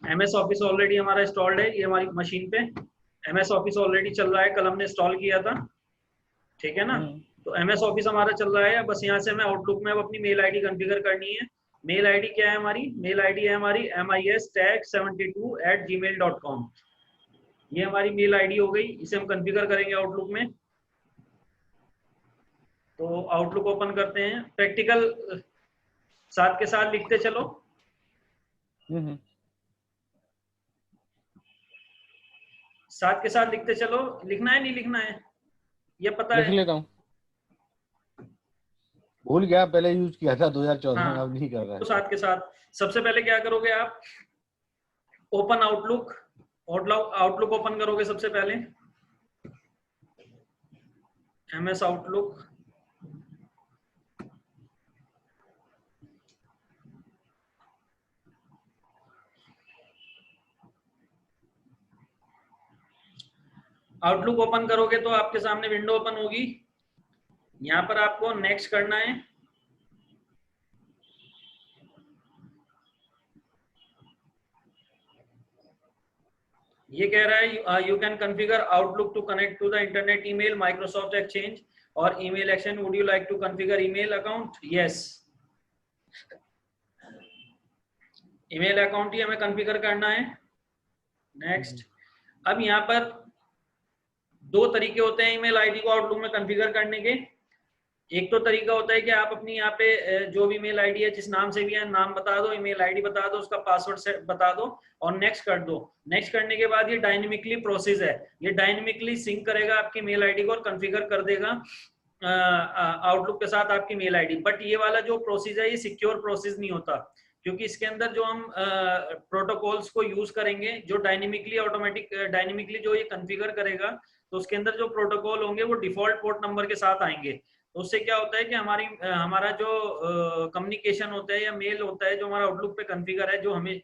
MS office already हमारा installed है, ये हमारी मशीन पे MS ऑफिस ऑलरेडी चल रहा है, कल हमने इंस्टॉल किया था, ठीक है ना। तो MS ऑफिस हमारा चल रहा है, बस यहाँ से हमें आउटलुक में अब अपनी मेल आईडी कॉन्फ़िगर करनी है। मेल आईडी क्या है हमारी? मेल आईडी है हमारी MIS-72@gmail.com। ये हमारी मेल आईडी हो गई, इसे हम कॉन्फ़िगर करेंगे आउटलुक में। तो आउटलुक ओपन करते हैं, प्रैक्टिकल साथ के साथ लिखते चलो। साथ के साथ लिखते चलो। लिखना है नहीं लिखना है ये पता लिख है? लेता हूँ, भूल गया, पहले यूज किया था 2014 में, हाँ, अब नहीं कर रहा तो है। साथ के साथ सबसे पहले क्या करोगे आप? ओपन आउटलुक, आउटलुक ओपन करोगे सबसे पहले, MS आउटलुक। आउटलुक ओपन करोगे तो आपके सामने विंडो ओपन होगी। यहाँ पर आपको नेक्स्ट करना है। ये कह रहा है you can configure Outlook to connect to the internet, email, Microsoft exchange और email exchange. Would you like to configure email account? Yes, email account ही हमें कॉन्फ़िगर करना है। नेक्स्ट। अब यहाँ पर दो तरीके होते हैं ईमेल आईडी को आउटलुक में कॉन्फ़िगर करने के। एक तो तरीका होता है कि आप अपनी यहाँ पे जो भी मेल आईडी है, जिस नाम से भी है, नाम बता दो, ईमेल आईडी बता दो, उसका पासवर्ड सेट बता दो और नेक्स्ट कर दो। नेक्स्ट करने के बाद ये डायनेमिकली प्रोसेस है, ये डायनेमिकली सिंक करेगा आपकी मेल आईडी को और कॉन्फ़िगर कर देगा आउटलुक के साथ आपकी मेल आईडी। बट ये वाला जो प्रोसेस है ये सिक्योर प्रोसेस नहीं होता, क्योंकि इसके अंदर जो हम प्रोटोकॉल्स को यूज करेंगे, जो डायनेमिकली ऑटोमेटिक डायनेमिकली जो ये कॉन्फ़िगर करेगा, तो उसके अंदर जो प्रोटोकॉल होंगे वो डिफॉल्ट पोर्ट नंबर के साथ आएंगे। तो उससे क्या होता है कि हमारा जो कम्युनिकेशन होता है या मेल होता है जो हमारा आउटलुक पे कॉन्फ़िगर है, जो हमें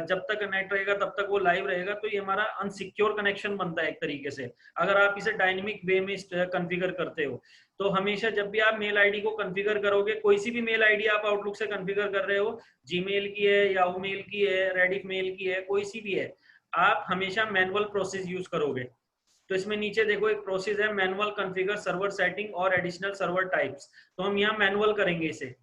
जब तक नेट रहेगा तब तक वो लाइव रहेगा, तो ये हमारा अनसिक्योर कनेक्शन बनता है एक तरीके से, अगर आप इसे डायनेमिक वे में कॉन्फ़िगर करते हो। तो हमेशा जब भी आप मेल आईडी को कॉन्फ़िगर करोगे, कोई सी भी मेल आईडी आप आउटलुक से कॉन्फ़िगर कर रहे हो, जीमेल की है, याहू मेल की है, रेडिफ मेल की है, कोई सी भी है, आप हमेशा मैनुअल प्रोसेस यूज करोगे। तो इसमें नीचे देखो एक प्रोसेस है, मैनुअल कॉन्फ़िगर सर्वर सेटिंग और एडिशनल सर्वर टाइप्स। तो हम यहाँ मैनुअल करेंगे इसे।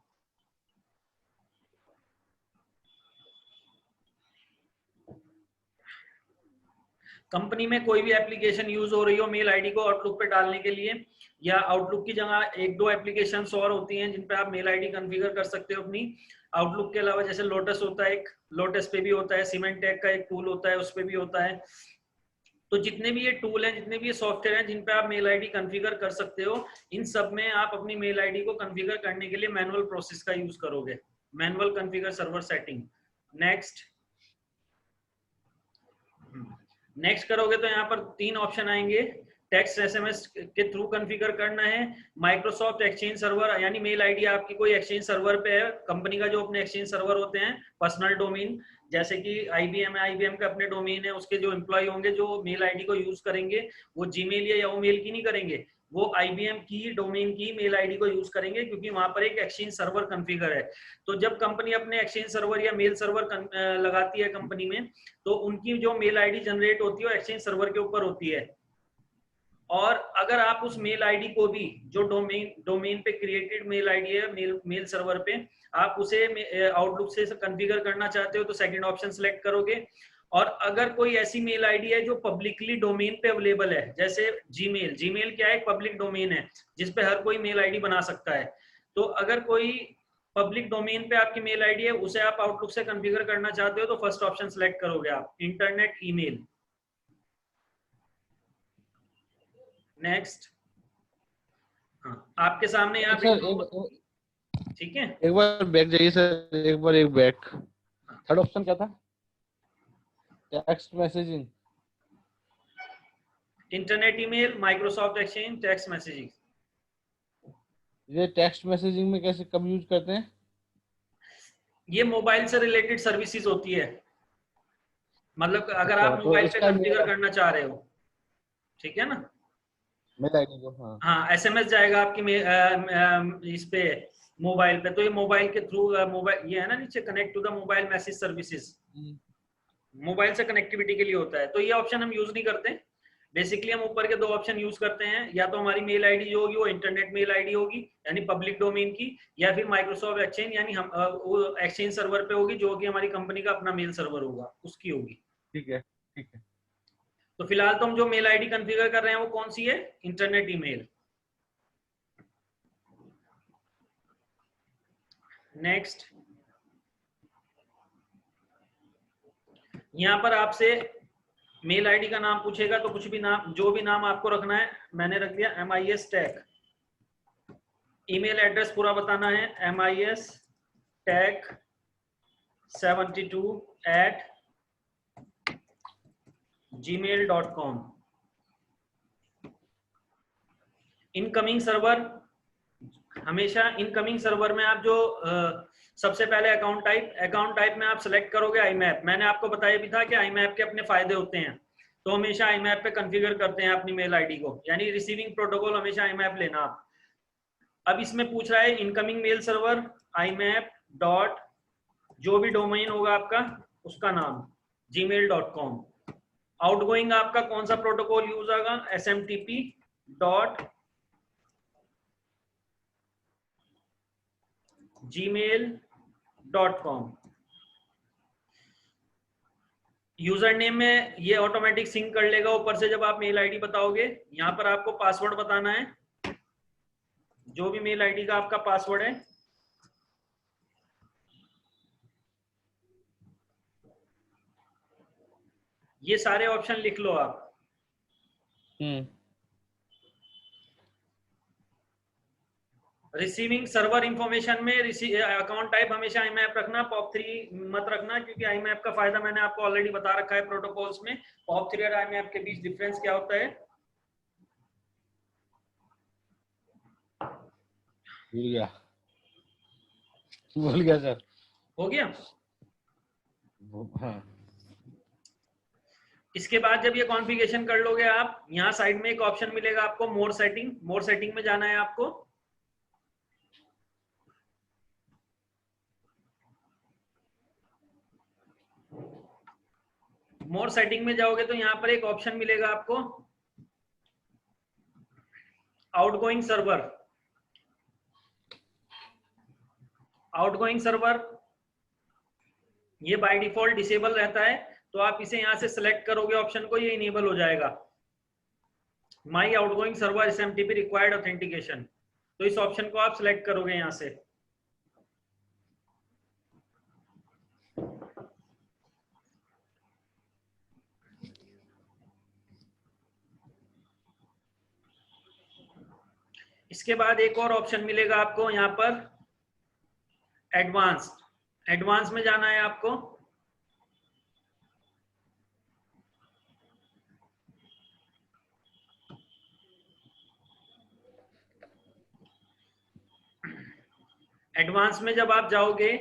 कंपनी में कोई भी एप्लीकेशन यूज हो रही हो मेल आईडी को आउटलुक पे डालने के लिए, या आउटलुक की जगह एक दो एप्लीकेशन और होती हैं जिन पे आप मेल आईडी कॉन्फ़िगर कर सकते हो अपनी आउटलुक के अलावा, जैसे लोटस होता है एक, लोटस पे भी होता है, सिमेंटेक का एक टूल होता है उस पे भी होता है। तो जितने भी ये टूल हैं, जितने भी ये सॉफ्टवेयर हैं जिन पे आप मेल आईडी कॉन्फ़िगर कर सकते हो, इन सब में आप अपनी मेल आईडी को कॉन्फ़िगर करने के लिए मैनुअल प्रोसेस का यूज करोगे, manual configure server setting. Next. Next करोगे तो यहाँ पर तीन ऑप्शन आएंगे, टेक्स्ट एसएमएस के थ्रू कॉन्फ़िगर करना है, माइक्रोसॉफ्ट एक्सचेंज सर्वर, यानी मेल आईडी आपकी कोई एक्सचेंज सर्वर पे है, कंपनी का जो अपने एक्सचेंज सर्वर होते हैं, पर्सनल डोमेन, जैसे कि IBM है, IBM का अपने डोमेन है, उसके जो एम्प्लॉय होंगे जो मेल आईडी को यूज करेंगे, वो जीमेल या याहू मेल की नहीं करेंगे, वो IBM की डोमेन की मेल आईडी को यूज करेंगे, क्योंकि वहां पर एक एक्सचेंज सर्वर कॉन्फ़िगर है। तो जब कंपनी अपने एक्सचेंज सर्वर या मेल सर्वर लगाती है कंपनी में, तो उनकी जो मेल आईडी जनरेट होती है वो एक्सचेंज सर्वर के ऊपर होती है। और अगर आप उस मेल आईडी को भी, जो डोमेन पे क्रिएटेड मेल आईडी है मेल सर्वर पे, आप उसे आउटलुक से कॉन्फ़िगर करना चाहते हो तो सेकंड ऑप्शन सेलेक्ट करोगे। और अगर कोई ऐसी मेल आईडी है जो पब्लिकली डोमेन पे अवेलेबल है, जैसे जीमेल, जीमेल क्या है, पब्लिक डोमेन है जिसपे हर कोई मेल आईडी बना सकता है। तो अगर कोई पब्लिक डोमेन पे आपकी मेल आईडी है, उसे आप आउटलुक से कॉन्फ़िगर करना चाहते हो तो फर्स्ट ऑप्शन सेलेक्ट करोगे आप, इंटरनेट ईमेल। नेक्स्ट। हाँ, आपके सामने यहाँ सर विंडो, ठीक है। एक बार बैक जाइए सर, एक बार एक बैक। थर्ड ऑप्शन क्या था? Text messaging, internet email, Microsoft exchange, text messaging. ये टेक्स्ट मैसेजिंग में कैसे, कब यूज करते हैं? ये मोबाइल से रिलेटेड सर्विसेज होती है, मतलब अगर अच्छा, आप तो मोबाइल पे इसका कॉन्फ़िगर करना चाह रहे हो, ठीक है ना। मेल आईडी को, हाँ। हाँ, SMS जाएगा आपकी इस पे मोबाइल पे, तो ये मोबाइल के थ्रू, मोबाइल ये है ना नीचे, connect to the mobile message services. Mobile से कनेक्टिविटी के लिए होता है, तो ये ऑप्शन हम यूज नहीं करते। बेसिकली हम ऊपर के दो ऑप्शन यूज करते हैं, या तो हमारी मेल आईडी जो होगी वो इंटरनेट मेल आईडी होगी यानी पब्लिक डोमेन की, या फिर माइक्रोसॉफ्ट एक्सचेंज यानी हम वो एक्सचेंज सर्वर पे होगी जो कि हमारी कंपनी का अपना मेल सर्वर होगा उसकी होगी। ठीक है, ठीक है। तो फिलहाल तो हम जो मेल आईडी कॉन्फ़िगर कर रहे हैं वो कौन सी है, इंटरनेट ईमेल। नेक्स्ट, यहां पर आपसे मेल आईडी का नाम पूछेगा, तो कुछ भी नाम, जो भी नाम आपको रखना है, मैंने रख दिया MIS टैग। ईमेल एड्रेस पूरा बताना है MIS tag 72@gmail.com। Incoming server, हमेशा इनकमिंग सर्वर में आप जो सबसे पहले अकाउंट टाइप में आप सिलेक्ट करोगे IMAP। मैंने आपको बताया भी था कि IMAP के अपने फायदे होते हैं, तो हमेशा IMAP पे कॉन्फ़िगर करते हैं अपनी मेल आईडी को, यानी रिसीविंग प्रोटोकॉल हमेशा IMAP लेना आप। अब इसमें पूछ रहा है incoming mail server IMAP dot, जो भी डोमेन होगा आपका उसका नाम gmail.com। आउटगोइंग आपका कौन सा प्रोटोकॉल यूज होगा, SMTP dot gmail.com। User name में ये ऑटोमेटिक सिंक कर लेगा ऊपर से जब आप मेल आईडी बताओगे। यहां पर आपको पासवर्ड बताना है, जो भी मेल आईडी का आपका पासवर्ड है। ये सारे ऑप्शन लिख लो आप। रिसीविंग सर्वर इंफॉर्मेशन में अकाउंट टाइप हमेशा IMAP रखना, POP3 मत रखना, क्योंकि IMAP का फायदा मैंने आपको ऑलरेडी बता रखा है प्रोटोकॉल्स में। POP3 और IMAP के बीच डिफरेंस क्या होता है। भूल गया सर। हो गया। हाँ। इसके बाद जब ये कॉन्फ़िगरेशन कर लोगे आप, यहाँ साइड में एक ऑप्शन मिलेगा आपको मोर सेटिंग। मोर सेटिंग में जाना है आपको। मोर सेटिंग में जाओगे तो यहाँ पर एक ऑप्शन मिलेगा आपको आउटगोइंग सर्वर। आउटगोइंग सर्वर ये बाय डिफॉल्ट डिसेबल रहता है, तो आप इसे यहाँ से सिलेक्ट करोगे ऑप्शन को, ये इनेबल हो जाएगा। My outgoing server SMTP required authentication, तो इस ऑप्शन को आप सिलेक्ट करोगे यहाँ से। इसके बाद एक और ऑप्शन मिलेगा आपको यहाँ पर एडवांस्ड। एडवांस में जाना है आपको। एडवांस में जब आप जाओगे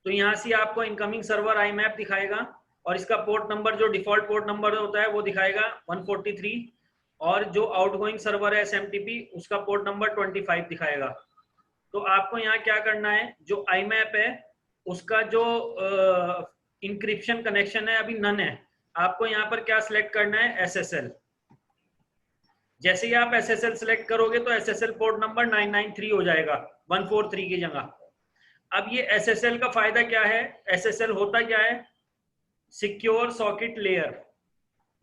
तो यहाँ से आपको इनकमिंग सर्वर IMAP दिखाएगा, और इसका पोर्ट नंबर जो डिफॉल्ट पोर्ट नंबर होता है वो दिखाएगा 143, और जो आउटगोइंग सर्वर है SMTP उसका पोर्ट नंबर 25 दिखाएगा। तो आपको यहाँ क्या करना है, जो IMAP है उसका जो इंक्रिप्शन कनेक्शन है अभी नन है, आपको यहाँ पर क्या सिलेक्ट करना है, SSL। जैसे ही आप SSL सिलेक्ट करोगे तो SSL पोर्ट नंबर 993 हो जाएगा 143 की जगह। अब ये SSL का फायदा क्या है, SSL होता क्या है, सिक्योर सॉकेट लेयर।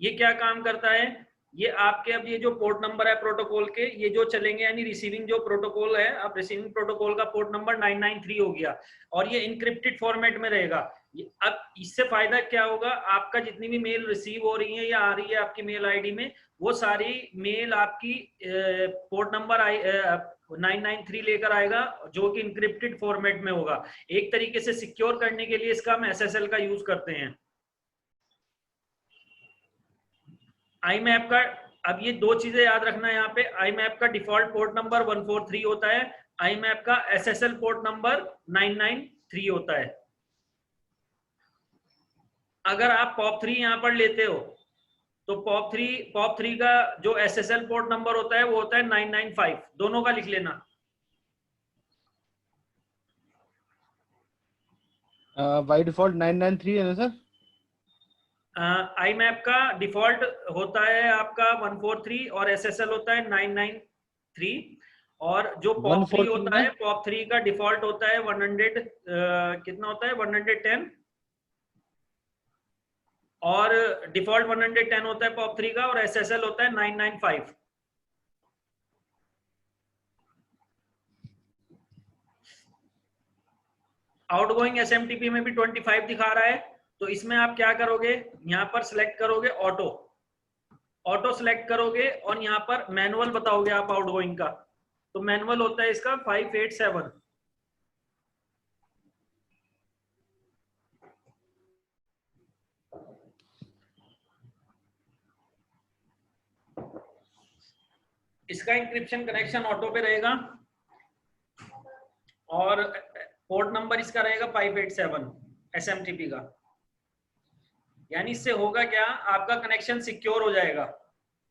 ये क्या काम करता है, ये आपके अब ये जो पोर्ट नंबर है प्रोटोकॉल के, ये जो चलेंगे यानी रिसीविंग जो प्रोटोकॉल है, अब रिसीविंग प्रोटोकॉल का पोर्ट नंबर 993 हो गया, और ये इंक्रिप्टेड फॉर्मेट में रहेगा। अब इससे फायदा क्या होगा, आपका जितनी भी मेल रिसीव हो रही है या आ रही है आपकी मेल आईडी में, वो सारी मेल आपकी पोर्ट नंबर 993 लेकर आएगा, जो कि इंक्रिप्टेड फॉर्मेट में होगा। एक तरीके से सिक्योर करने के लिए इसका हम SSL का यूज करते हैं। IMAP का, अब ये दो चीजें याद रखना है यहाँ पे, IMAP का डिफॉल्ट पोर्ट नंबर 143 होता है, IMAP का SSL पोर्ट नंबर 993 होता है। अगर आप POP3 यहाँ पर लेते हो तो POP3 का जो SSL पोर्ट नंबर होता है वो होता है 995, दोनों का लिख लेना। बाय डिफॉल्ट 993 है ना सर? आई मैप का डिफॉल्ट होता है आपका 143 और एसएसएल होता है 993 और जो पॉप 3 143 होता ना? है, पॉप 3 का डिफॉल्ट होता है 100 कितना होता है 110 और डिफॉल्ट 110 होता है पॉप 3 का और एसएसएल होता है 995। आउटगोइंग एसएमटीपी में भी 25 दिखा रहा है, तो इसमें आप क्या करोगे, यहाँ पर सिलेक्ट करोगे ऑटो, ऑटो सिलेक्ट करोगे और यहाँ पर मैनुअल बताओगे आप आउटगोइंग का, तो मैनुअल होता है इसका 587। इसका इंक्रिप्शन कनेक्शन ऑटो पे रहेगा और पोर्ट नंबर इसका रहेगा 587 एसएमटीपी का। यानी इससे होगा क्या, आपका कनेक्शन सिक्योर हो जाएगा।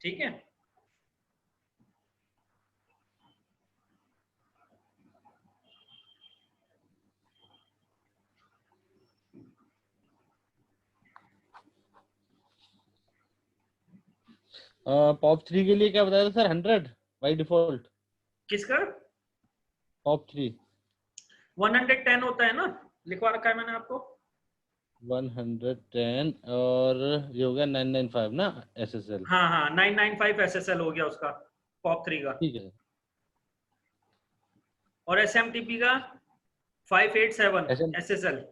ठीक है, पॉप 3 के लिए क्या बताया था सर? 100 by default? किसका पॉप 3 110 होता है ना, लिखवा रखा है मैंने आपको। 110 और ये हो गया 995 ना एसएसएल? हाँ हाँ 995 एसएसएल हो गया उसका, पॉप 3 का। ठीक है सर। और एसएमटीपी का 587 एसएसएल।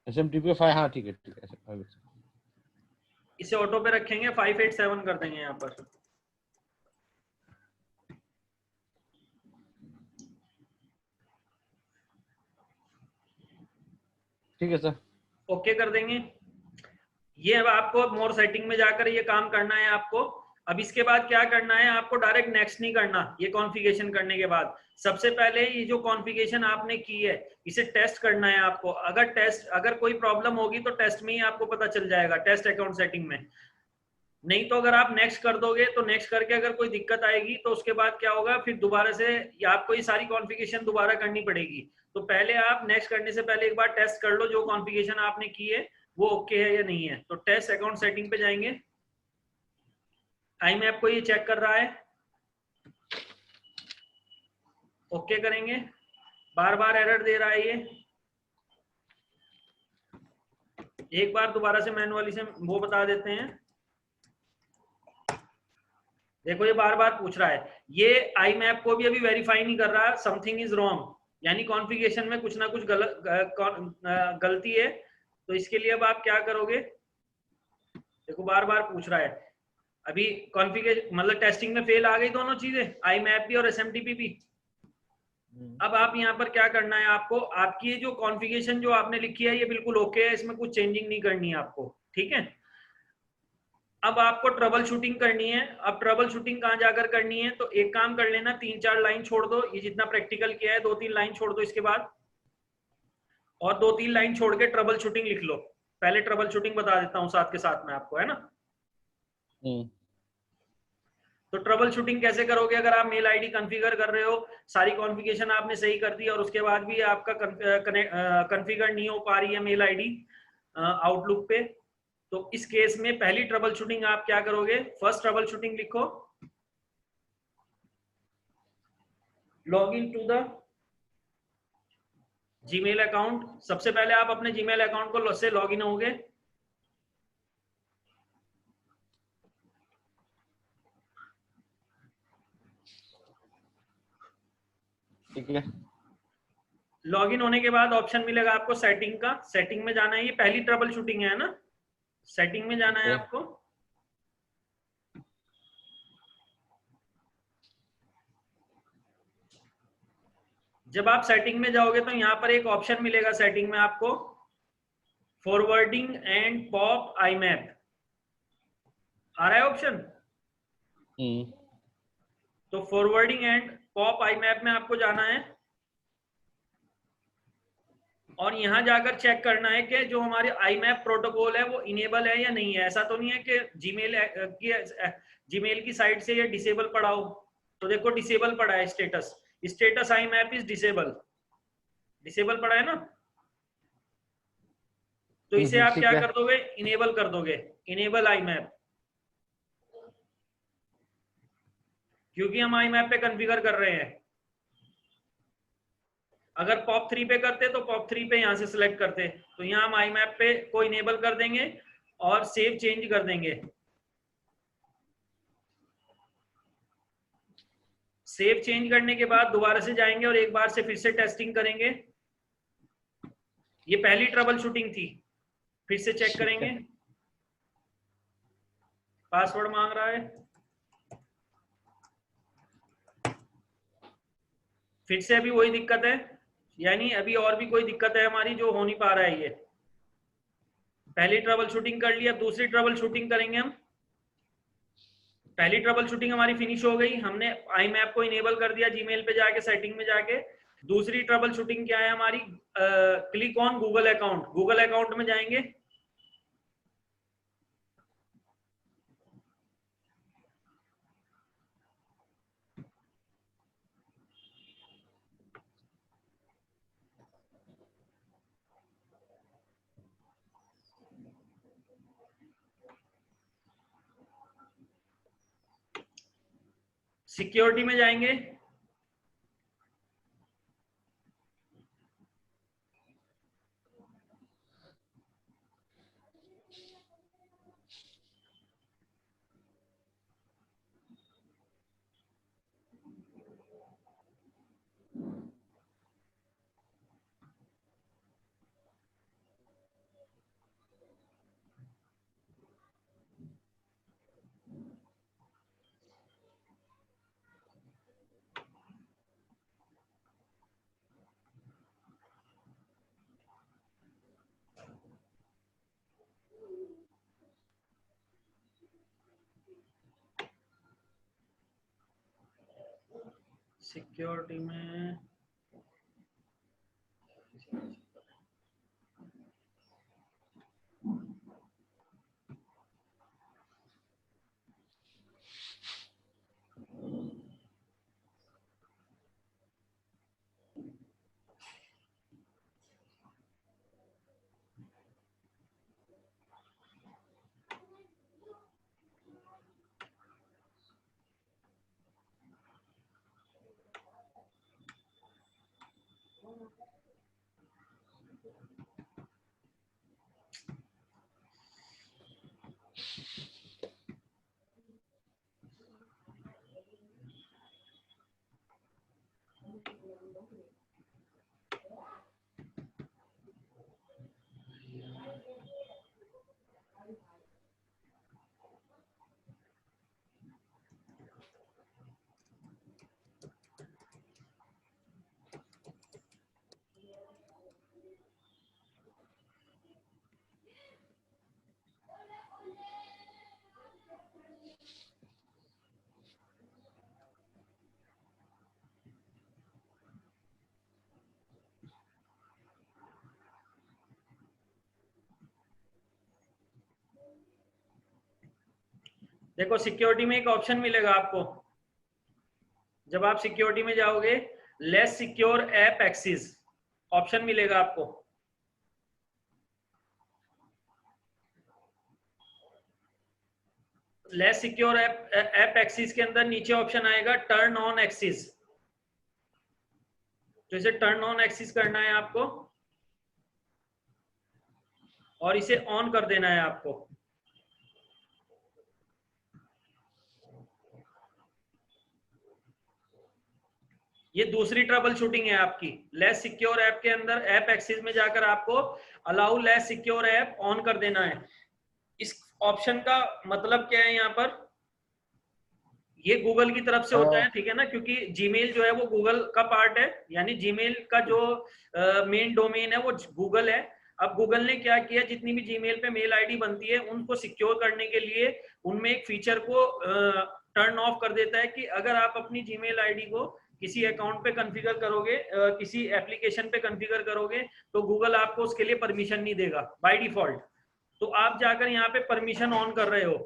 एसएमटीपी का 5, हाँ ठीक है ठीक है। इसे ऑटो पे रखेंगे, 587 कर देंगे यहाँ पर। ठीक है सर। ओके कर देंगे। ये अब आपको मोर सेटिंग में जाकर ये काम करना है आपको। अब इसके बाद क्या करना है आपको, डायरेक्ट नेक्स्ट नहीं करना। ये कॉन्फ़िगरेशन करने के बाद सबसे पहले ये जो कॉन्फ़िगरेशन आपने की है इसे टेस्ट करना है आपको। अगर कोई प्रॉब्लम होगी तो टेस्ट में ही आपको पता चल जाएगा, टेस्ट अकाउंट सेटिंग में। नहीं तो अगर आप नेक्स्ट कर दोगे तो नेक्स्ट करके अगर कोई दिक्कत आएगी तो उसके बाद क्या होगा, फिर दोबारा से आपको ये सारी कॉन्फ़िगरेशन दोबारा करनी पड़ेगी। तो पहले आप नेक्स्ट करने से पहले एक बार टेस्ट कर लो जो कॉन्फ़िगरेशन आपने की है वो ओके है या नहीं है। तो टेस्ट अकाउंट सेटिंग पे जाएंगे, आई मैप को ये चेक कर रहा है, ओके करेंगे। बार बार एरर दे रहा है ये, एक बार दोबारा से मैनुअली से वो बता देते हैं। देखो ये बार बार पूछ रहा है, ये आई मैप को भी अभी वेरीफाई नहीं कर रहा, समथिंग इज रॉन्ग, यानी कॉन्फ़िगरेशन में कुछ ना कुछ गलती है। तो इसके लिए अब आप क्या करोगे, देखो बार बार पूछ रहा है। अभी कॉन्फ़िगरेशन मतलब टेस्टिंग में फेल आ गई दोनों चीजें, आई मैप भी और एसएमटीपी भी। अब आप यहाँ पर क्या करना है आपको, आपकी ये जो कॉन्फ़िगरेशन जो आपने लिखी है ये बिल्कुल ओके है, इसमें कुछ चेंजिंग नहीं करनी है आपको। ठीक है, अब आपको ट्रबल शूटिंग करनी है। अब ट्रबल शूटिंग कहाँ जाकर करनी है, तो एक काम कर लेना, 3-4 लाइन छोड़ दो, ये जितना प्रैक्टिकल किया है 2-3 लाइन छोड़ दो इसके बाद, और 2-3 लाइन छोड़ के ट्रबल शूटिंग लिख लो। पहले ट्रबल शूटिंग बता देता हूँ साथ के साथ में आपको, है ना। तो ट्रबल शूटिंग कैसे करोगे, अगर आप मेल आईडी कॉन्फ़िगर कर रहे हो, सारी कॉन्फ़िगरेशन आपने सही कर दी और उसके बाद भी आपका कॉन्फ़िगर नहीं हो पा रही है मेल आईडी आउटलुक पे, तो इस केस में पहली ट्रबल शूटिंग आप क्या करोगे, फर्स्ट ट्रबल शूटिंग लिखो, log in to the Gmail account. सबसे पहले आप अपने जीमेल अकाउंट को से लॉग इन होगे। ठीक है, लॉगिन होने के बाद ऑप्शन मिलेगा आपको सेटिंग का, सेटिंग में जाना है। ये पहली ट्रबल शूटिंग है ना, सेटिंग में जाना है आपको। जब आप सेटिंग में जाओगे तो यहाँ पर एक ऑप्शन मिलेगा सेटिंग में आपको, forwarding and POP IMAP आ रहा है ऑप्शन। तो forwarding and POP IMAP में आपको जाना है और यहां जाकर चेक करना है कि जो हमारे आई मैप प्रोटोकॉल है वो इनेबल है या नहीं है। ऐसा तो नहीं है कि जीमेल की साइड से ये डिसेबल पड़ा हो। तो देखो डिसेबल पड़ा है, status I map is disable, disable पड़ा है ना। तो इसे आप ठीक क्या है। कर दोगे, इनेबल कर दोगे, इनेबल IMAP, क्योंकि हम IMAP पे कॉन्फ़िगर कर रहे हैं। अगर POP3 पे करते तो POP3 पे यहाँ से सिलेक्ट करते, तो यहाँ हम IMAP पे को इनेबल कर देंगे और सेव चेंज कर देंगे। सेव चेंज करने के बाद दोबारा से जाएंगे और एक बार से फिर से टेस्टिंग करेंगे। ये पहली ट्रबल शूटिंग थी, फिर से चेक करेंगे। पासवर्ड मांग रहा है, फिर से अभी वही दिक्कत है, यानी अभी और भी कोई दिक्कत है हमारी जो हो नहीं पा रहा है। ये पहली ट्रबल शूटिंग कर लिया, दूसरी ट्रबल शूटिंग करेंगे हम। पहली ट्रबल शूटिंग हमारी फिनिश हो गई, हमने IMAP को इनेबल कर दिया जीमेल पे जाके, सेटिंग में जाके। दूसरी ट्रबल शूटिंग क्या है हमारी, click on Google account, Google account में जाएंगे। सिक्योरिटी में जाएंगे, सिक्योरिटी में देखो, सिक्योरिटी में एक ऑप्शन मिलेगा आपको, जब आप सिक्योरिटी में जाओगे, less secure app access option मिलेगा आपको। लेस सिक्योर ऐप एक्सेस के अंदर नीचे ऑप्शन आएगा टर्न ऑन एक्सेस, तो इसे टर्न ऑन एक्सेस करना है आपको और इसे ऑन कर देना है आपको। ये दूसरी ट्रबल शूटिंग है आपकी। लेस सिक्योर ऐप के अंदर ऐप एक्सेस में जाकर आपको allow less secure app on कर देना है। इस ऑप्शन का मतलब क्या है यहाँ पर, ये गूगल की तरफ से होता है, ठीक है ना, क्योंकि जीमेल जो है वो गूगल का पार्ट है, यानी जीमेल का जो मेन डोमेन है वो गूगल है। अब गूगल ने क्या किया, जितनी भी जीमेल पे मेल आईडी बनती है उनको सिक्योर करने के लिए उनमें एक फीचर को टर्न ऑफ कर देता है कि अगर आप अपनी जीमेल आईडी को किसी अकाउंट पे कॉन्फ़िगर करोगे, किसी एप्लीकेशन पे कॉन्फ़िगर करोगे, तो गूगल आपको उसके लिए परमिशन नहीं देगा बाय डिफॉल्ट। तो आप जाकर यहाँ पे परमिशन ऑन कर रहे हो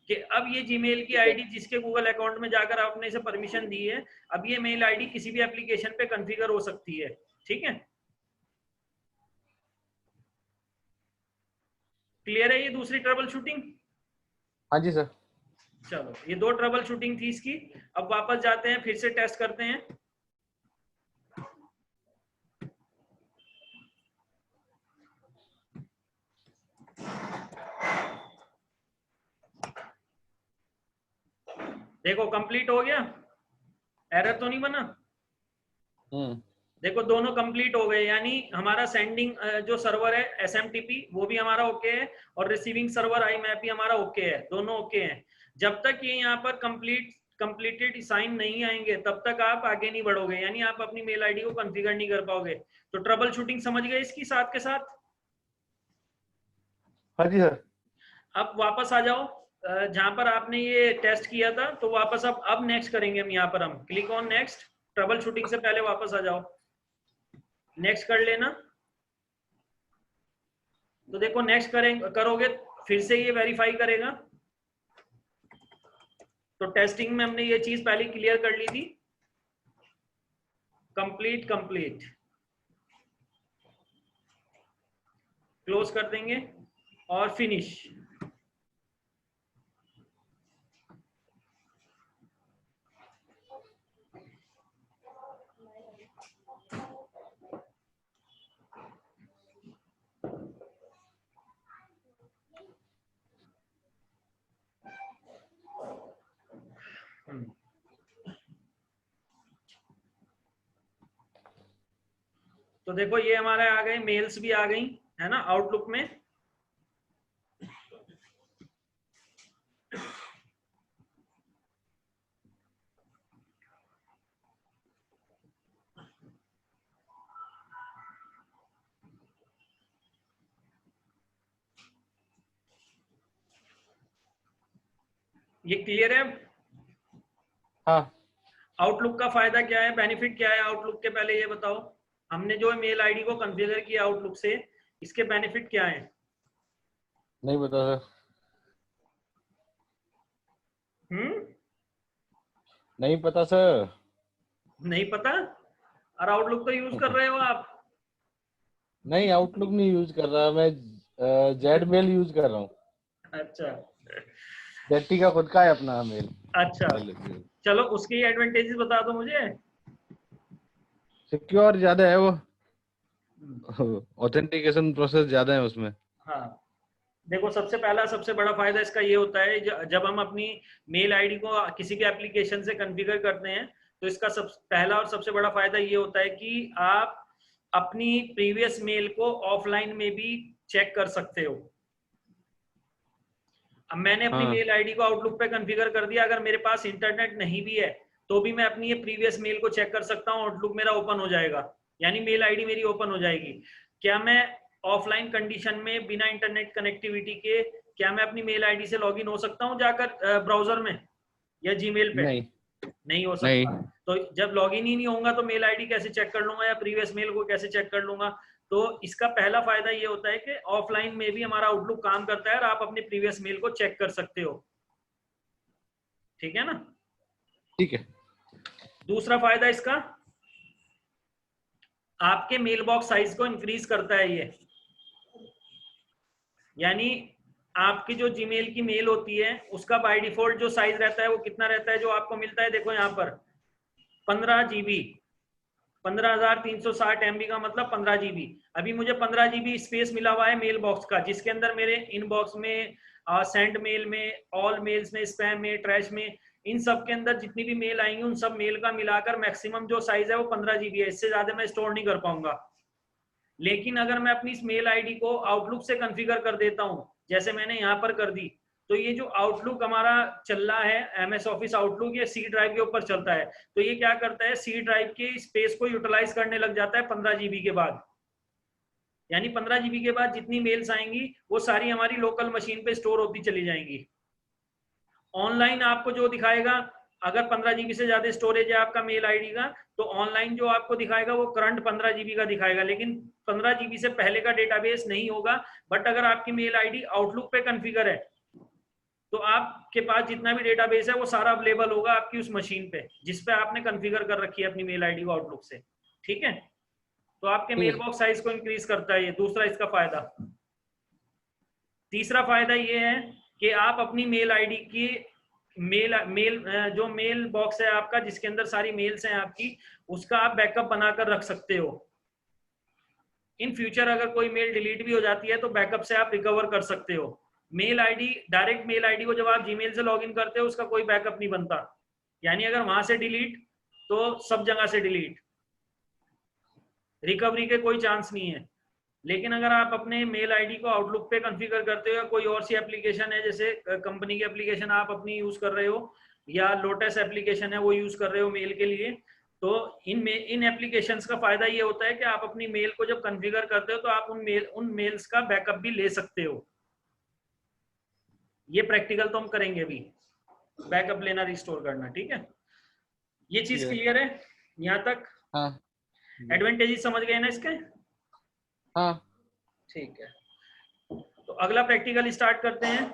कि अब ये जीमेल की आईडी जिसके गूगल अकाउंट में जाकर आपने इसे परमिशन दी है, अब ये मेल आईडी किसी भी एप्लीकेशन पे कॉन्फ़िगर हो सकती है, ठीक है। क्लियर है ये दूसरी ट्रबल शूटिंग? हाँ जी सर। चलो ये 2 ट्रबल शूटिंग थी इसकी। अब वापस जाते हैं, फिर से टेस्ट करते हैं। देखो कंप्लीट हो गया, एरर तो नहीं बना। देखो दोनों कंप्लीट हो गए, यानी हमारा सेंडिंग जो सर्वर है SMTP वो भी हमारा ओके है, और रिसीविंग सर्वर IMAP भी हमारा ओके है, दोनों ओके हैं। जब तक ये यहाँ पर कंप्लीटेड साइन नहीं आएंगे तब तक आप आगे नहीं बढ़ोगे, यानी आप अपनी मेल आईडी को कॉन्फ़िगर नहीं कर पाओगे। तो ट्रबल शूटिंग समझ गए इसकी साथ के साथ? हाँ जी सर। अब वापस आ जाओ जहां पर आपने ये टेस्ट किया था, तो वापस अब नेक्स्ट करेंगे हम। यहाँ पर हम click on next, trouble shooting से पहले वापस आ जाओ, नेक्स्ट कर लेना। तो देखो नेक्स्ट करोगे फिर से ये वेरीफाई करेगा। तो टेस्टिंग में हमने ये चीज पहले क्लियर कर ली थी, कंप्लीट क्लोज कर देंगे और फिनिश। तो देखो ये हमारे आ गए, मेल्स भी आ गई है ना आउटलुक में। ये क्लियर है? हाँ। आउटलुक का फायदा क्या है, बेनिफिट क्या है आउटलुक के, पहले ये बताओ। हमने जो मेल आईडी को कॉन्फ़िगर किया आउटलुक से, इसके बेनिफिट क्या है? नहीं पता सर। नहीं पता सर। नहीं पता? और आउटलुक तो यूज कर रहे हो आप। नहीं, आउटलुक नहीं यूज कर रहा मैं, जेड मेल यूज कर रहा हूँ। अच्छा जेटी का खुद का है अपना मेल। अच्छा, चलो उसके एडवांटेजेस बता दो मुझे। सिक्योर ज्यादा है वो, ऑथेंटिकेशन प्रोसेस ज्यादा है उसमें। हाँ देखो सबसे बड़ा फायदा इसका ये होता है, जब हम अपनी मेल आईडी को किसी भी एप्लीकेशन से कॉन्फ़िगर करते हैं, तो इसका पहला और सबसे बड़ा फायदा ये होता है कि आप अपनी प्रीवियस मेल को ऑफलाइन में भी चेक कर सकते हो। अब मैंने अपनी हाँ। मेल आईडी को आउटलुक पे कॉन्फ़िगर कर दिया, अगर मेरे पास इंटरनेट नहीं भी है तो भी मैं अपनी ये प्रीवियस मेल को चेक कर सकता हूँ, आउटलुक मेरा ओपन हो जाएगा, यानी मेल आईडी मेरी ओपन हो जाएगी। क्या मैं ऑफलाइन कंडीशन में बिना इंटरनेट कनेक्टिविटी के, क्या मैं अपनी मेल आईडी से लॉगिन हो सकता हूँ जाकर ब्राउजर में या जीमेल पे? नहीं। नहीं हो नहीं। सकता। तो जब लॉगिन ही नहीं होगा तो मेल आईडी कैसे चेक कर लूंगा, या प्रीवियस मेल को कैसे चेक कर लूंगा? तो इसका पहला फायदा ये होता है कि ऑफलाइन में भी हमारा आउटलुक काम करता है और आप अपने प्रीवियस मेल को चेक कर सकते हो। ठीक है ना? ठीक है। दूसरा फायदा इसका, आपके मेल बॉक्स साइज को इंक्रीज करता है ये, यानी आपकी जो जीमेल की मेल होती है उसका बाय डिफॉल्ट जो साइज रहता है वो कितना रहता है, जो आपको मिलता है देखो यहाँ पर 15 GB, 15,360 MB का मतलब 15 GB। अभी मुझे 15 GB स्पेस मिला हुआ है मेल बॉक्स का, जिसके अंदर मेरे इनबॉक्स में, सेंड मेल में, ऑल मेल्स में, स्पैम में, ट्रैश में, इन सब के अंदर जितनी भी मेल आएंगी उन सब मेल का मिलाकर मैक्सिमम जो साइज है वो 15 GB है, इससे ज्यादा मैं स्टोर नहीं कर पाऊंगा। लेकिन अगर मैं अपनी इस मेल आईडी को आउटलुक से कॉन्फ़िगर कर देता हूं, जैसे मैंने यहां पर कर दी, तो ये जो आउटलुक हमारा चल रहा है MS ऑफिस आउटलुक, ये सी ड्राइव के ऊपर चलता है। तो ये क्या करता है, सी ड्राइव के स्पेस को यूटिलाइज करने लग जाता है 15 GB के बाद, यानी 15 GB के बाद जितनी मेल्स आएंगी वो सारी हमारी लोकल मशीन पे स्टोर होती चली जाएंगी। ऑनलाइन आपको जो दिखाएगा, अगर 15 GB से ज्यादा स्टोरेज है आपका मेल आईडी का, तो ऑनलाइन जो आपको दिखाएगा वो करंट 15 GB का दिखाएगा, लेकिन 15 GB से पहले का डेटाबेस नहीं होगा। बट अगर आपकी मेल आईडी आउटलुक पे कॉन्फ़िगर है तो आपके पास जितना भी डेटाबेस है वो सारा अवेलेबल होगा आपकी उस मशीन पे जिस पे आपने कॉन्फ़िगर कर रखी है अपनी मेल आईडी को आउटलुक से। ठीक है? तो आपके ठीक मेल है। बॉक्स साइज को इंक्रीज करता है ये, दूसरा इसका फायदा। तीसरा फायदा ये है कि आप अपनी मेल आईडी की जो मेल बॉक्स है आपका, जिसके अंदर सारी मेल्स हैं आपकी, उसका आप बैकअप बनाकर रख सकते हो। इन फ्यूचर अगर कोई मेल डिलीट भी हो जाती है तो बैकअप से आप रिकवर कर सकते हो। Mail ID, direct mail ID को जब आप जीमेल से लॉगिन करते हो उसका कोई बैकअप नहीं बनता, यानी अगर वहां से डिलीट तो सब जगह से डिलीट, रिकवरी के कोई चांस नहीं है। लेकिन अगर आप अपने मेल आईडी को आउटलुक पे कॉन्फ़िगर करते हो या कोई और सी एप्लीकेशन है, जैसे कंपनी की एप्लीकेशन आप अपनी यूज कर रहे हो या लोटस एप्लीकेशन है वो यूज कर रहे हो मेल के लिए, तो इन एप्लीकेशंस का फायदा ये होता है कि आप अपनी मेल को जब कॉन्फ़िगर करते हो तो आप उन मेल्स का बैकअप भी ले सकते हो। ये प्रैक्टिकल तो हम करेंगे अभी, बैकअप लेना, रिस्टोर करना। ठीक है, ये चीज क्लियर है यहाँ तक? हाँ। एडवांटेजेस समझ गए ना इसके? हाँ। ठीक है, तो अगला प्रैक्टिकल स्टार्ट करते हैं।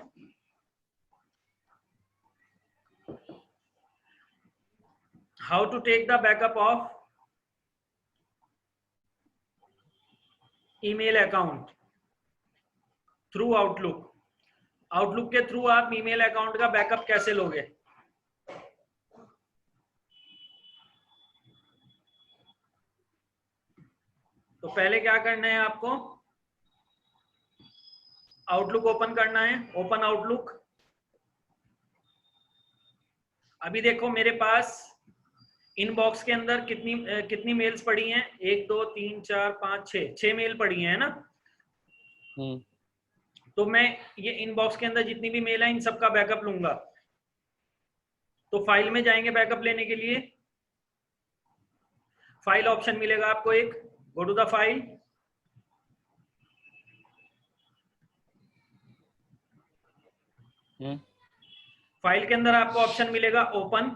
How to take the backup of email account through Outlook. Outlook के थ्रू आप ईमेल अकाउंट का बैकअप कैसे लोगे? तो पहले क्या करना है आपको, आउटलुक ओपन करना है। Open outlook. अभी देखो मेरे पास इनबॉक्स के अंदर कितनी मेल्स पड़ी हैं? 1 2 3 4 5 6 मेल पड़ी हैं, है ना? तो मैं ये इनबॉक्स के अंदर जितनी भी मेल है इन सबका बैकअप लूंगा। तो फाइल में जाएंगे बैकअप लेने के लिए, फाइल ऑप्शन मिलेगा आपको एक, go to the file. File के अंदर आपको ऑप्शन मिलेगा ओपन।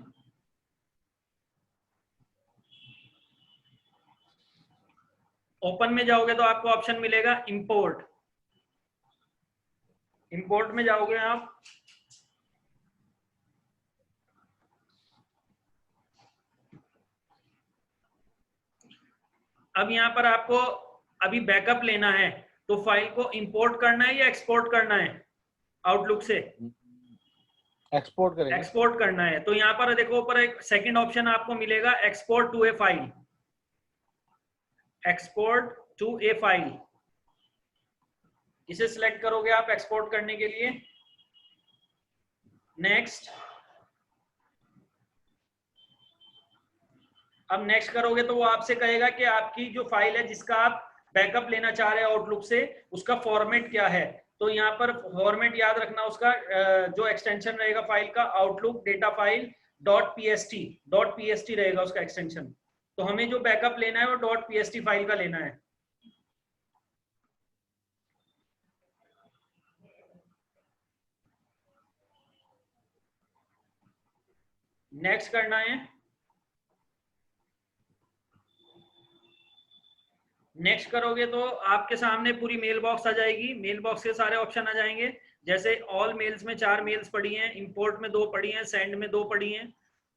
ओपन में जाओगे तो आपको ऑप्शन मिलेगा इंपोर्ट। इंपोर्ट में जाओगे आप, अब यहां पर आपको अभी बैकअप लेना है, तो फाइल को इंपोर्ट करना है या एक्सपोर्ट करना है? आउटलुक से एक्सपोर्ट करेंगे। एक्सपोर्ट करना है। तो यहाँ पर देखो ऊपर एक सेकंड ऑप्शन आपको मिलेगा, export to a file. Export to a file, इसे सिलेक्ट करोगे आप एक्सपोर्ट करने के लिए। नेक्स्ट। अब नेक्स्ट करोगे तो वो आपसे कहेगा कि आपकी जो फाइल है जिसका आप बैकअप लेना चाह रहे हैं आउटलुक से, उसका फॉर्मेट क्या है। तो यहाँ पर फॉर्मेट याद रखना, उसका जो एक्सटेंशन रहेगा फाइल का, आउटलुक डेटा फाइल .pst रहेगा उसका एक्सटेंशन। तो हमें जो बैकअप लेना है वो .pst फाइल का लेना है। नेक्स्ट करना है। नेक्स्ट करोगे तो आपके सामने पूरी मेल बॉक्स आ जाएगी। मेल बॉक्स के सारे ऑप्शन आ जाएंगे, जैसे ऑल मेल्स में 4 मेल्स पड़ी हैं, इंपोर्ट में 2 पड़ी हैं, सेंड में 2 पड़ी हैं,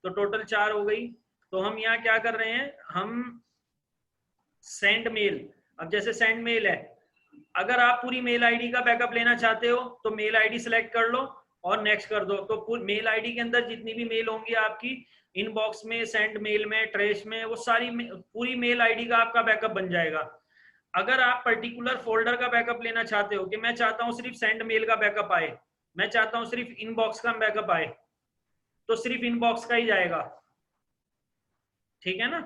तो टोटल 4 हो गई। तो हम यहाँ क्या कर रहे हैं, हम सेंड मेल। अब जैसे सेंड मेल है, अगर आप पूरी मेल आईडी का बैकअप लेना चाहते हो तो मेल आईडी सेलेक्ट कर लो और नेक्स्ट कर दो। तो मेल आईडी के अंदर जितनी भी मेल होंगी आपकी इनबॉक्स में, सेंड मेल में, ट्रेश में, वो सारी पूरी मेल आईडी का आपका बैकअप बन जाएगा। अगर आप पर्टिकुलर फोल्डर का बैकअप लेना चाहते हो कि मैं चाहता हूं सिर्फ सेंड मेल का बैकअप आए, मैं चाहता हूं सिर्फ इनबॉक्स का बैकअप आए, तो सिर्फ इनबॉक्स का ही जाएगा। ठीक है ना?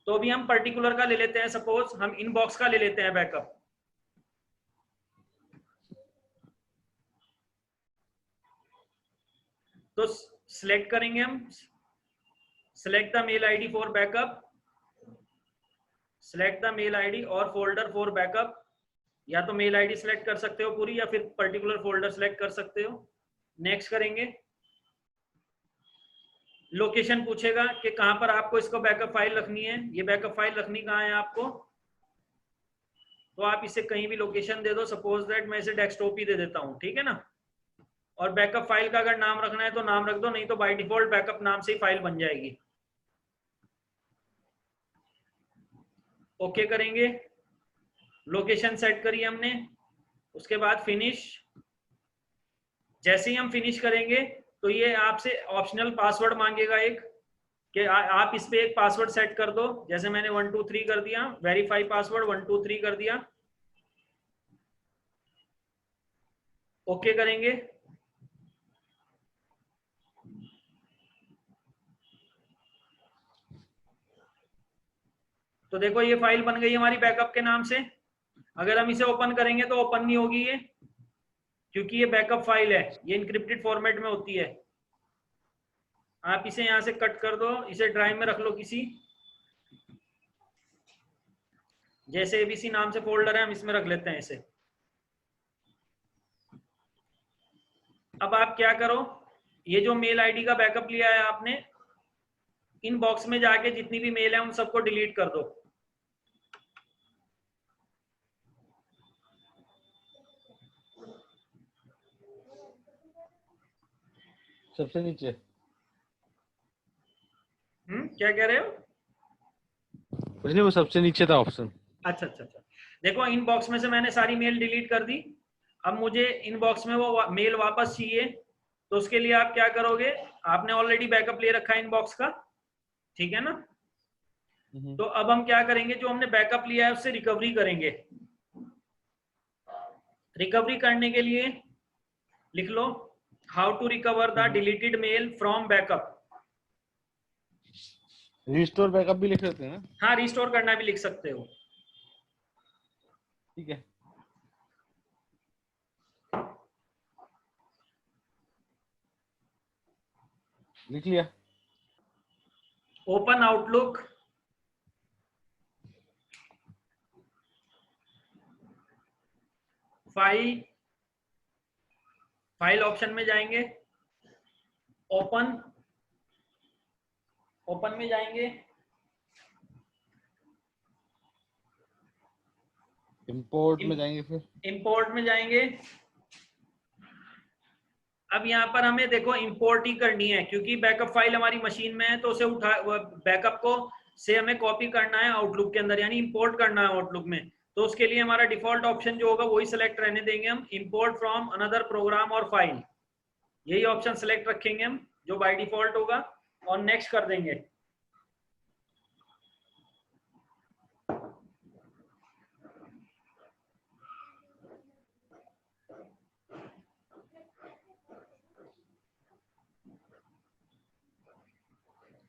तो अभी हम पर्टिकुलर का ले लेते हैं, सपोज हम इनबॉक्स का ले लेते हैं बैकअप। तो सिलेक्ट करेंगे हम, select the mail ID for backup, select the mail ID और फोल्डर फॉर बैकअप। या तो मेल आईडी सिलेक्ट कर सकते हो पूरी, या फिर पर्टिकुलर फोल्डर सिलेक्ट कर सकते हो। नेक्स्ट करेंगे। लोकेशन पूछेगा कि कहां पर आपको इसको बैकअप फाइल रखनी है। ये बैकअप फाइल रखनी कहां है आपको, तो आप इसे कहीं भी लोकेशन दे दो। सपोज दैट मैं इसे डेस्कटॉप ही दे देता हूं, ठीक है ना? और बैकअप फाइल का अगर नाम रखना है तो नाम रख दो, नहीं तो बाय डिफॉल्ट बैकअप नाम से ही फाइल बन जाएगी। ओके करेंगे। लोकेशन सेट करी हमने, उसके बाद फिनिश। जैसे ही हम फिनिश करेंगे तो ये आपसे ऑप्शनल पासवर्ड मांगेगा एक, कि आप इस पे एक पासवर्ड सेट कर दो। जैसे मैंने 1 2 3 कर दिया, वेरीफाई पासवर्ड 1 2 3 कर दिया, ओके करेंगे। तो देखो ये फाइल बन गई हमारी बैकअप के नाम से। अगर हम इसे ओपन करेंगे तो ओपन नहीं होगी ये, क्योंकि ये बैकअप फाइल है, ये इनक्रिप्टेड फॉर्मेट में होती है। आप इसे यहां से कट कर दो, इसे ड्राइव में रख लो किसी, जैसे एबीसी नाम से फोल्डर है, हम इसमें रख लेते हैं इसे। अब आप क्या करो, ये जो मेल आईडी का बैकअप लिया है आपने, इन बॉक्स में जाके जितनी भी मेल है उन सबको डिलीट कर दो। सबसे नीचे। क्या कह रहे हो? कुछ नहीं, वो सबसे नीचे था ऑप्शन। अच्छा अच्छा अच्छा, देखो इन बॉक्स में से मैंने सारी मेल डिलीट कर दी। अब मुझे इन बॉक्स में वो मेल वापस चाहिए, तो उसके लिए आप क्या करोगे, आपने ऑलरेडी बैकअप ले रखा है इन बॉक्स का, ठीक है ना। तो अब हम क्या करेंगे, जो हमने बैकअप लिया है उससे रिकवरी करेंगे। रिकवरी करने के लिए लिख लो, how to recover the deleted mail from backup. Restore backup भी लिख सकते हैं ना? हाँ, रिस्टोर करना भी लिख सकते हो। ठीक है, लिख लिया। Open outlook, file, file option में जाएंगे, ओपन, ओपन में जाएंगे, इंपोर्ट में जाएंगे, फिर इंपोर्ट में जाएंगे। अब यहाँ पर हमें देखो इंपोर्ट ही करनी है, क्योंकि बैकअप फाइल हमारी मशीन में है, तो उसे उठा, बैकअप को से हमें कॉपी करना है आउटलुक के अंदर, यानी इंपोर्ट करना है आउटलुक में। तो उसके लिए हमारा डिफॉल्ट ऑप्शन जो होगा वही सिलेक्ट रहने देंगे हम, इंपोर्ट फ्रॉम अनदर प्रोग्राम और फाइल, यही ऑप्शन सिलेक्ट रखेंगे हम जो बाय डिफॉल्ट होगा, और नेक्स्ट कर देंगे।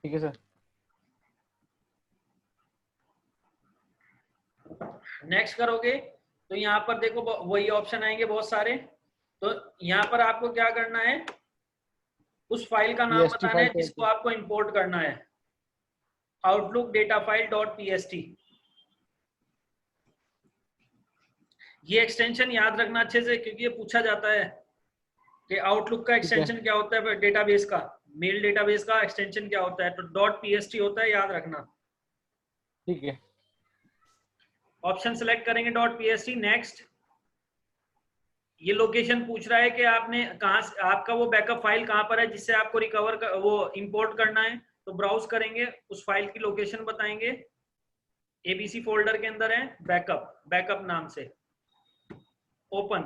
ठीक है सर। नेक्स्ट करोगे तो यहाँ पर देखो वही ऑप्शन आएंगे बहुत सारे। तो यहाँ पर आपको क्या करना है, उस फाइल का नाम पीएसटी बताना फाइल है जिसको आपको इंपोर्ट करना है, outlook data file dot PST. ये एक्सटेंशन याद रखना अच्छे से, क्योंकि ये पूछा जाता है कि आउटलुक का एक्सटेंशन क्या होता है, डेटाबेस का, मेल डेटाबेस का एक्सटेंशन क्या होता है, तो डॉट पीएसटी होता है, याद रखना। ठीक है, ऑप्शन सेलेक्ट करेंगे डॉट पीएसटी, नेक्स्ट। ये लोकेशन पूछ रहा है कि आपने कहाँ से, आपका वो बैकअप फाइल कहाँ पर है जिससे आपको रिकवर वो इंपोर्ट करना है। तो ब्राउज करेंगे, उस फाइल की लोकेशन बताएंगे, एबीसी फोल्डर के अंदर है बैकअप, बैकअप नाम से, ओपन।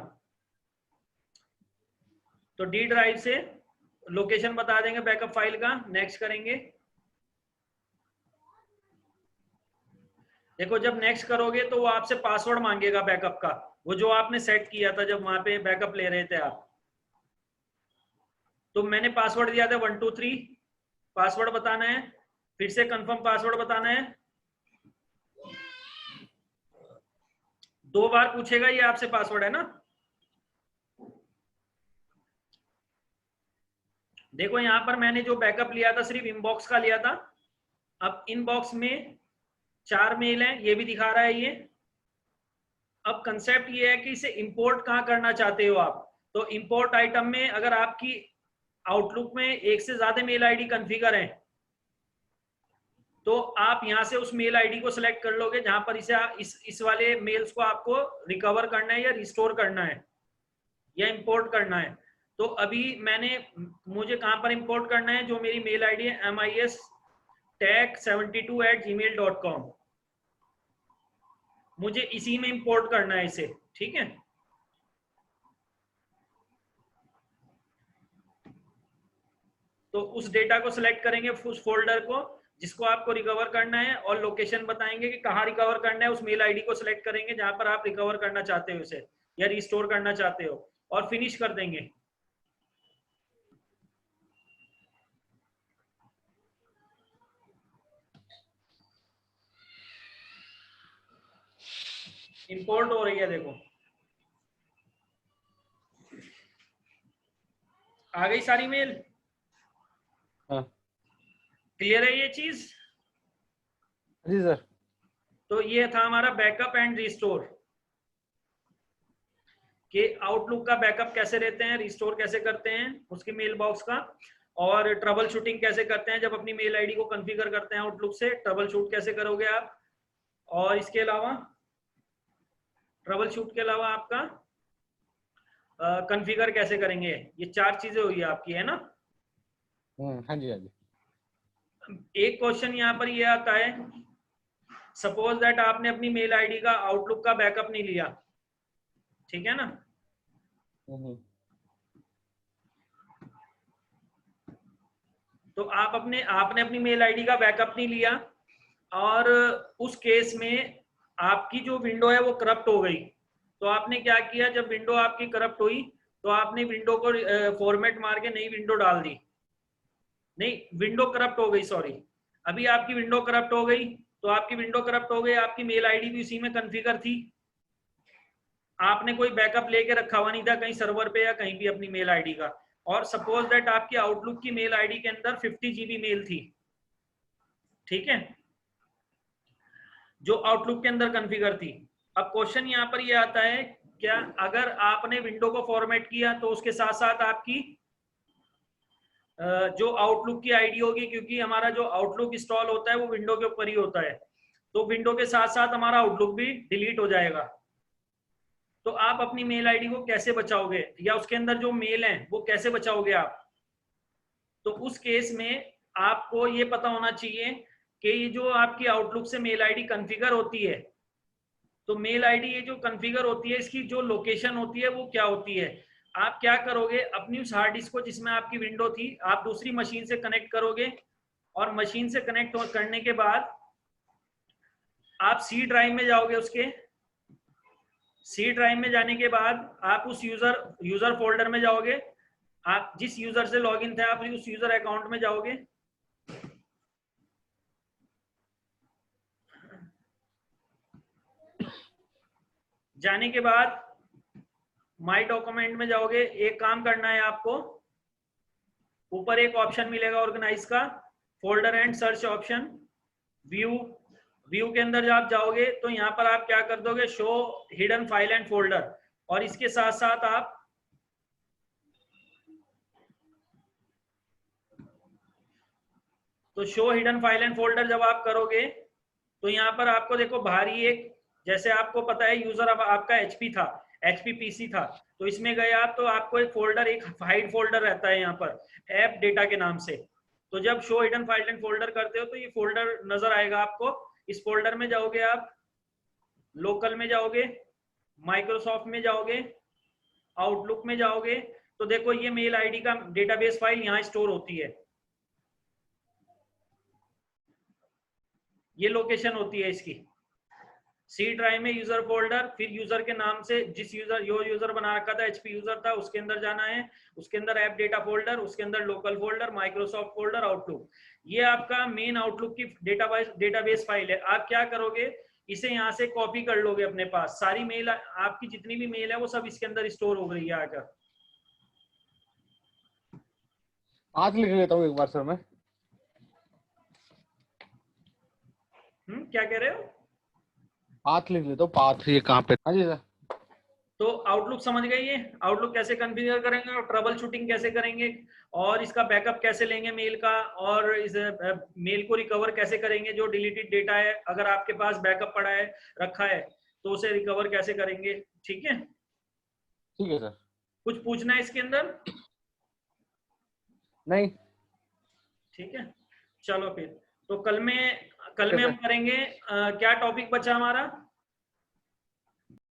तो डी ड्राइव से लोकेशन बता देंगे बैकअप फाइल का, नेक्स्ट करेंगे। देखो जब नेक्स्ट करोगे तो वो आपसे पासवर्ड मांगेगा बैकअप का, वो जो आपने सेट किया था जब वहां पे बैकअप ले रहे थे आप। तो मैंने पासवर्ड दिया था 1 2 3, पासवर्ड बताना है, फिर से कंफर्म पासवर्ड बताना है। 2 बार पूछेगा ये आपसे पासवर्ड, है ना। देखो यहाँ पर मैंने जो बैकअप लिया था सिर्फ इनबॉक्स का लिया था। अब इनबॉक्स में 4 मेल हैं, ये भी दिखा रहा है ये। अब कंसेप्ट ये है कि इसे इंपोर्ट कहाँ करना चाहते हो आप। तो इंपोर्ट आइटम में अगर आपकी आउटलुक में एक से ज्यादा मेल आईडी कॉन्फ़िगर है, तो आप यहां से उस मेल आईडी को सिलेक्ट कर लोगे जहां पर इसे इस वाले मेल्स को आपको रिकवर करना है या रिस्टोर करना है या इंपोर्ट करना है। तो अभी मुझे कहां पर इंपोर्ट करना है, जो मेरी मेल आईडी है MIS-tech72@gmail.com, मुझे इसी में इंपोर्ट करना है इसे, ठीक है। तो उस डेटा को सिलेक्ट करेंगे, उस फोल्डर को जिसको आपको रिकवर करना है, और लोकेशन बताएंगे कि कहाँ रिकवर करना है। उस मेल आईडी को सिलेक्ट करेंगे जहां पर आप रिकवर करना चाहते हो उसे, या रिस्टोर करना चाहते हो, और फिनिश कर देंगे। इंपोर्ट हो रही है, देखो आ गई सारी मेल। हाँ क्लियर है ये चीज? जी सर। तो ये था हमारा बैकअप एंड रिस्टोर, कि आउटलुक का बैकअप कैसे लेते हैं, रिस्टोर कैसे करते हैं उसकी मेल बॉक्स का, और ट्रबल शूटिंग कैसे करते हैं जब अपनी मेल आईडी को कॉन्फ़िगर करते हैं आउटलुक से, ट्रबल शूट कैसे करोगे आप, और इसके अलावा ट्रबल शूट के अलावा आपका कॉन्फ़िगर कैसे करेंगे। ये 4 चीजें हुई आपकी, है ना। हाँ जी हाँ जी। एक क्वेश्चन यहाँ पर ये आता है, सपोज दैट आपने अपनी मेल आईडी का आउटलुक का बैकअप नहीं लिया, ठीक है ना। तो आपने अपनी मेल आईडी का बैकअप नहीं लिया, और उस केस में आपकी जो विंडो है वो करप्ट हो गई। तो आपने क्या किया, जब विंडो आपकी करप्ट हुई तो आपने विंडो को फॉर्मेट मार के नई विंडो डाल दी। नहीं, विंडो करप्ट हो गई, सॉरी। अभी आपकी विंडो करप्ट हो गई, तो आपकी विंडो करप्ट हो गई, आपकी मेल आईडी भी उसी में कॉन्फ़िगर थी, आपने कोई बैकअप लेके रखा हुआ नहीं था कहीं सर्वर पे या कहीं भी अपनी मेल आईडी का। और सपोज दैट आपकी आउटलुक की मेल आईडी के अंदर 50 GB मेल थी, ठीक है, जो आउटलुक के अंदर कॉन्फ़िगर थी। अब क्वेश्चन यहाँ पर ये आता है, क्या अगर आपने विंडो को फॉर्मेट किया तो उसके साथ साथ आपकी जो आउटलुक की आईडी होगी, क्योंकि हमारा जो आउटलुक इंस्टॉल होता है वो विंडो के ऊपर ही होता है, तो विंडो के साथ साथ हमारा आउटलुक भी डिलीट हो जाएगा। तो आप अपनी मेल आईडी को कैसे बचाओगे, या उसके अंदर जो मेल है वो कैसे बचाओगे आप। तो उस केस में आपको ये पता होना चाहिए कि ये जो आपकी आउटलुक से मेल आईडी कॉन्फ़िगर होती है, तो मेल आईडी ये जो कॉन्फ़िगर होती है इसकी जो लोकेशन होती है वो क्या होती है। आप क्या करोगे, अपनी उस हार्ड डिस्क को जिसमें आपकी विंडो थी आप दूसरी मशीन से कनेक्ट करोगे, और मशीन से कनेक्ट करने के बाद आप सी ड्राइव में जाओगे, उसके सी ड्राइव में जाने के बाद आप उस यूजर फोल्डर में जाओगे, आप जिस यूजर से लॉगिन थे आप उस यूजर अकाउंट में जाओगे, जाने के बाद माई डॉक्यूमेंट में जाओगे। एक काम करना है आपको, ऊपर एक ऑप्शन मिलेगा ऑर्गेनाइज का, folder and search option, view के अंदर जब आप जाओगे तो यहाँ पर आप क्या कर दोगे, show hidden file and folder, और इसके साथ साथ आप तो show hidden file and folder जब आप करोगे तो यहाँ पर आपको देखो भारी एक, जैसे आपको पता है यूजर अब आपका एचपी था, एचपी पीसी था, तो इसमें गए आप तो आपको एक फोल्डर, एक हाइड फोल्डर रहता है यहाँ पर ऐप डेटा के नाम से। तो जब show hidden file and folder करते हो तो ये फोल्डर नजर आएगा आपको, इस फोल्डर में जाओगे आप, लोकल में जाओगे, माइक्रोसॉफ्ट में जाओगे, आउटलुक में जाओगे, तो देखो ये मेल आईडी का डेटाबेस फाइल यहाँ स्टोर होती है, ये लोकेशन होती है इसकी। सी ड्राइव में यूजर फोल्डर, फिर यूजर के नाम से जिस यूजर बना रखा था, एचपी यूजर था, उसके अंदर जाना है, उसके अंदर ऐप डेटा फोल्डर, उसके अंदर local folder, Microsoft folder, outlook. ये आपका मेन आउटलुक की डेटाबेस फाइल है। आप क्या करोगे, इसे यहाँ से कॉपी कर लोगे अपने पास, सारी मेल आपकी जितनी भी मेल है वो सब इसके अंदर स्टोर हो गई है आकर। आज लिख लेता हूँ एक बार सर मैं। क्या कह रहे हो? पाथ लिख लेता हूँ, पाथ ये कहाँ पे। हाँ जी सर। तो आउटलुक समझ गए, ये आउटलुक कैसे कॉन्फ़िगर करेंगे और ट्रबल शूटिंग कैसे करेंगे, और इसका बैकअप कैसे लेंगे मेल का, और इस मेल को रिकवर कैसे करेंगे, जो डिलीटेड डेटा है अगर आपके पास बैकअप पड़ा है, रखा है, तो उसे रिकवर कैसे करेंगे। ठीक है, ठीक है सर। कुछ पूछना है इसके अंदर? नहीं। ठीक है, चलो फिर तो कल में हम करेंगे क्या टॉपिक बचा हमारा,